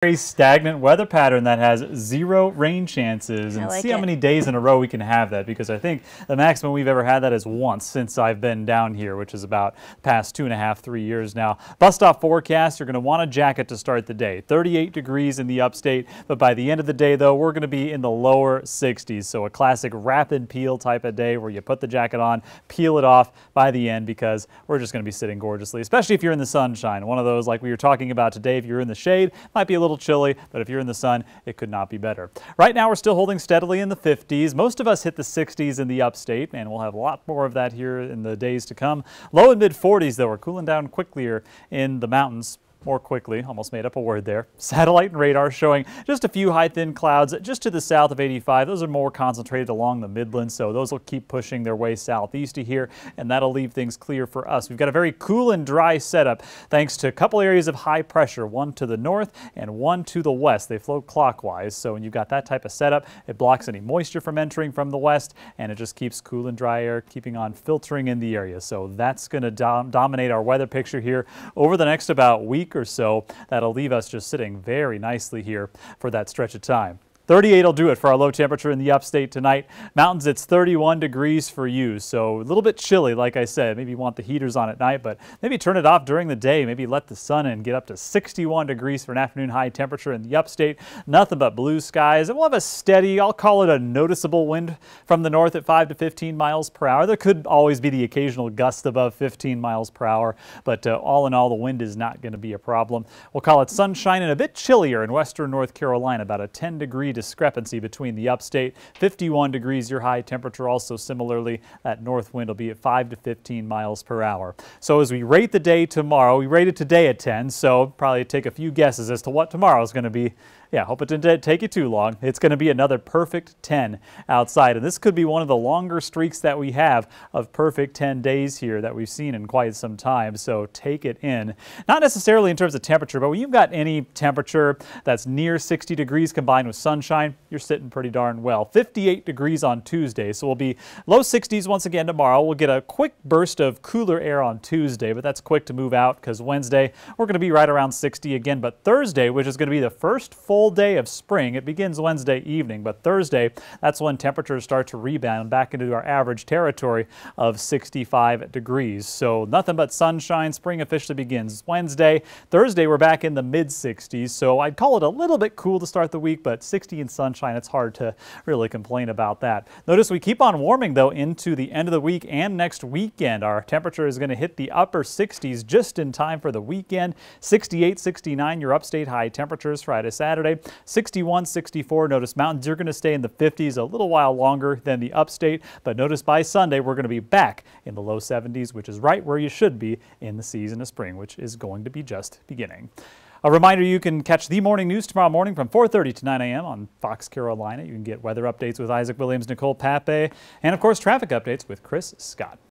Very stagnant weather pattern that has 0 rain chances, and see how many days in a row we can have that, because I think the maximum we've ever had that is once since I've been down here, which is about past 2.5, 3 years now. Bus stop forecast, you're going to want a jacket to start the day. 38 degrees in the upstate, but by the end of the day though, we're going to be in the lower 60s. So a classic rapid peel type of day where you put the jacket on, peel it off by the end, because we're just going to be sitting gorgeously, especially if you're in the sunshine. One of those like we were talking about today, if you're in the shade, might be a little chilly, but if you're in the sun, it could not be better. Right now, we're still holding steadily in the 50s. Most of us hit the 60s in the upstate, and we'll have a lot more of that here in the days to come. Low and mid 40s, though. We're cooling down quicker in the mountains. More quickly, almost made up a word there. Satellite and radar showing just a few high thin clouds just to the south of 85. Those are more concentrated along the Midlands, so those will keep pushing their way southeast to here, and that'll leave things clear for us. We've got a very cool and dry setup thanks to a couple areas of high pressure, one to the north and one to the west. They flow clockwise, so when you've got that type of setup, it blocks any moisture from entering from the west, and it just keeps cool and dry air keeping on filtering in the area. So that's going to dominate our weather picture here over the next about week or so. That'll leave us just sitting very nicely here for that stretch of time. 38 will do it for our low temperature in the upstate tonight. Mountains, it's 31 degrees for you, so a little bit chilly, like I said. Maybe you want the heaters on at night, but maybe turn it off during the day. Maybe let the sun in, get up to 61 degrees for an afternoon high temperature in the upstate. Nothing but blue skies, and we'll have a steady, I'll call it a noticeable wind from the north at 5 to 15 miles per hour. There could always be the occasional gust above 15 miles per hour, but all in all, the wind is not going to be a problem. We'll call it sunshine and a bit chillier in western North Carolina, about a 10-degree discrepancy between the upstate. 51 degrees your high temperature. Also similarly, that north wind will be at 5 to 15 miles per hour. So as we rate the day tomorrow, we rated today at 10, so probably take a few guesses as to what tomorrow is going to be. Yeah, hope it didn't take you too long. It's going to be another perfect 10 outside, and this could be one of the longer streaks that we have of perfect 10 days here that we've seen in quite some time, so take it in. Not necessarily in terms of temperature, but when you've got any temperature that's near 60 degrees combined with sunshine, you're sitting pretty darn well. 58 degrees on Tuesday, so we'll be low 60s once again tomorrow. We'll get a quick burst of cooler air on Tuesday, but that's quick to move out because Wednesday we're going to be right around 60 again, but Thursday, which is going to be the first full day of spring. It begins Wednesday evening, but Thursday, that's when temperatures start to rebound back into our average territory of 65 degrees. So nothing but sunshine. Spring officially begins Wednesday. Thursday, we're back in the mid-60s, so I'd call it a little bit cool to start the week, but 60 and sunshine, it's hard to really complain about that. Notice we keep on warming, though, into the end of the week and next weekend. Our temperature is going to hit the upper 60s just in time for the weekend. 68, 69, your upstate high temperatures Friday, Saturday. 61, 64. Notice mountains, you're going to stay in the 50s a little while longer than the upstate, but notice by Sunday we're going to be back in the low 70s, which is right where you should be in the season of spring, which is going to be just beginning. A reminder, you can catch the morning news tomorrow morning from 4:30 to 9 a.m. on Fox Carolina. You can get weather updates with Isaac Williams, Nicole Pape, and of course traffic updates with Chris Scott.